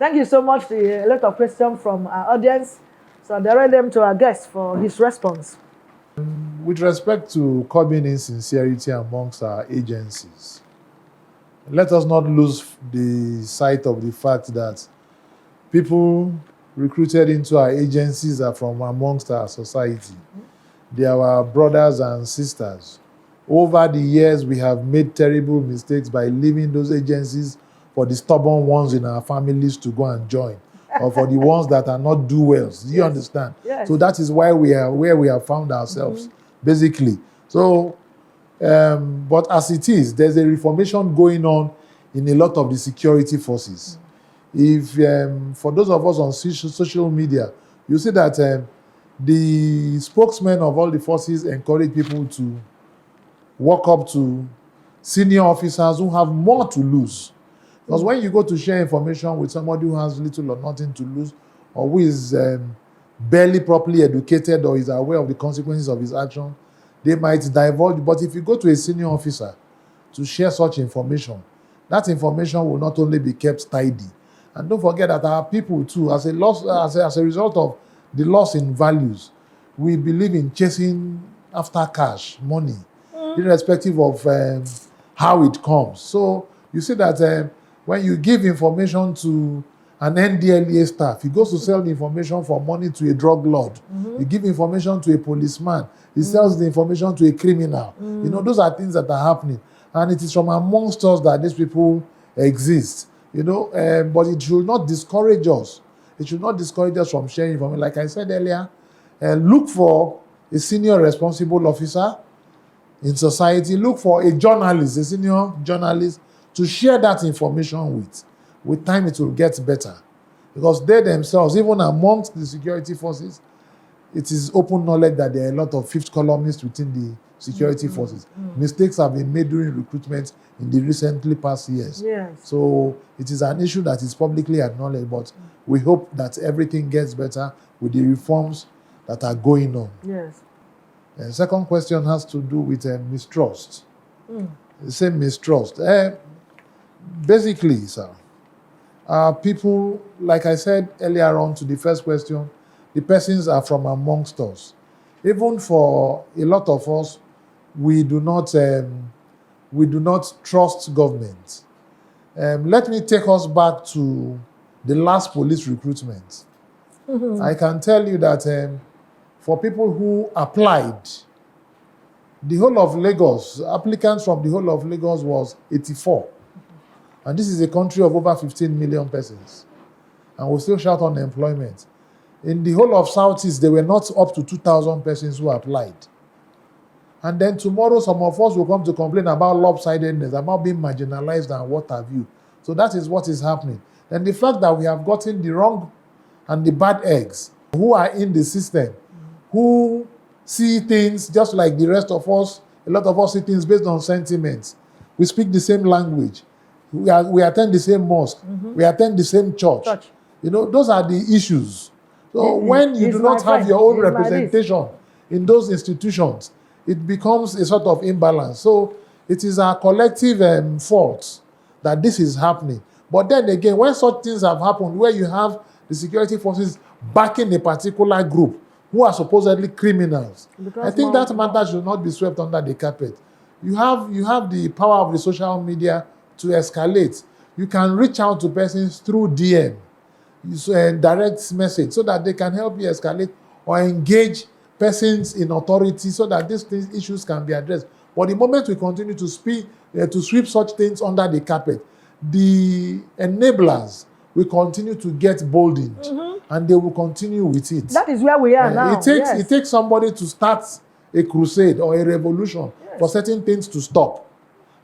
Thank you so much. A lot of questions from our audience. So I direct them to our guest for his response. With respect to curbing insincerity amongst our agencies, let us not lose the sight of the fact that people recruited into our agencies are from amongst our society. They are our brothers and sisters. Over the years, we have made terrible mistakes by leaving those agencies for the stubborn ones in our families to go and join, or for the ones that are not do well. Do you understand? Yes. So that is why we are where we have found ourselves, basically. So, but as it is, there's a reformation going on in a lot of the security forces. If for those of us on social media, you see that the spokesmen of all the forces encourage people to walk up to senior officers who have more to lose. Because when you go to share information with somebody who has little or nothing to lose, or who is barely properly educated or is aware of the consequences of his action, they might divulge. But if you go to a senior officer to share such information, that information will not only be kept tidy. And don't forget that our people too, as a result of the loss in values, we believe in chasing after cash, money, irrespective of how it comes. So you see that when you give information to an NDLEA staff, he goes to sell the information for money to a drug lord. You give information to a policeman, he sells the information to a criminal. You know, those are things that are happening. And it is from amongst us that these people exist. You know, but it should not discourage us. It should not discourage us from sharing information. Like I said earlier, look for a senior responsible officer in society. Look for a journalist, a senior journalist, to share that information with. With time, it will get better. Because they themselves, even amongst the security forces, it is open knowledge that there are a lot of fifth columnists within the security forces. Mistakes have been made during recruitment in the recently past years. Yes. So it is an issue that is publicly acknowledged, but we hope that everything gets better with the reforms that are going on. Yes. The second question has to do with mistrust. The same mistrust. Basically, sir, people, like I said earlier on to the first question, the persons are from amongst us. Even for a lot of us, we do not trust government. Let me take us back to the last police recruitment. I can tell you that for people who applied, the whole of Lagos, applicants from the whole of Lagos was 84. And this is a country of over 15 million persons. And we still shout unemployment. In the whole of Southeast, there were not up to 2,000 persons who applied. And then tomorrow, some of us will come to complain about lopsidedness, about being marginalized and what have you. So that is what is happening. And the fact that we have gotten the wrong and the bad eggs who are in the system, who see things just like the rest of us, a lot of us see things based on sentiments. We speak the same language. We attend the same mosque. We attend the same church. You know, those are the issues. So when you do not have your own representation in those institutions, it becomes a sort of imbalance. So it is our collective fault that this is happening. But then again, when such things have happened, where you have the security forces backing a particular group who are supposedly criminals, I think that matter should not be swept under the carpet. You have the power of the social media to escalate. You can reach out to persons through DM, direct message, so that they can help you escalate or engage persons in authority so that these issues can be addressed. But the moment we continue to sweep such things under the carpet, the enablers will continue to get boldened, and they will continue with it. That is where we are now. It takes somebody to start a crusade or a revolution for certain things to stop.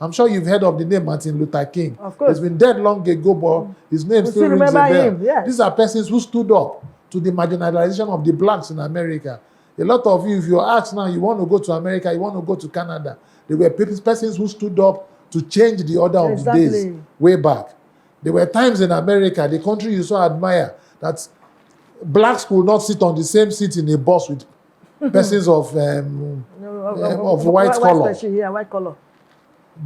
I'm sure you've heard of the name Martin Luther King. Of course. He's been dead long ago, but his name still rings a bell. Yes. These are persons who stood up to the marginalization of the blacks in America. A lot of you, if you're asked now, you want to go to America, you want to go to Canada, there were persons who stood up to change the order of the days way back. There were times in America, the country you so admire, that blacks could not sit on the same seat in a bus with persons of white color. Yeah, white color.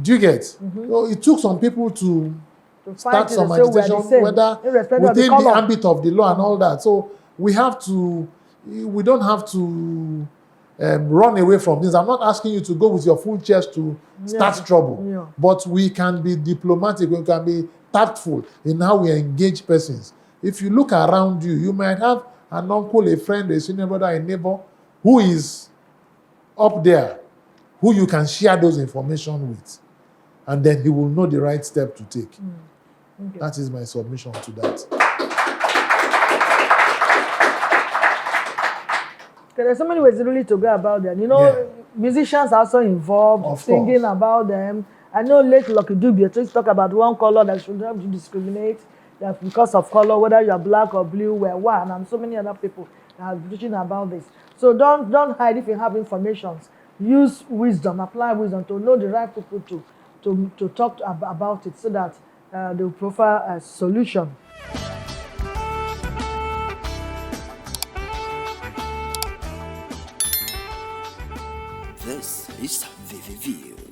Do you get? So it took some people to To start fight it some and say we are the agitation, same, whether irrespective of within the color. ambit of the law and all that. So we don't have to run away from this. I'm not asking you to go with your full chest to start trouble, Yeah. but we can be diplomatic, we can be tactful in how we engage persons. If you look around you, you might have an uncle, a friend, a senior brother, a neighbor who is up there, who you can share those information with, and then he will know the right step to take. Okay. That is my submission to that. Okay, there's so many ways really to go about them. You know, Yeah. musicians are also involved, Of singing course. about them. I know late Lucky Dube talk about one color that should not discriminate that because of color, whether you are black or blue, we're one, and so many other people that are teaching about this. So don't hide if you have informations. Use wisdom, apply wisdom to know the right people to talk about it so that they will provide a solution. This is VVView.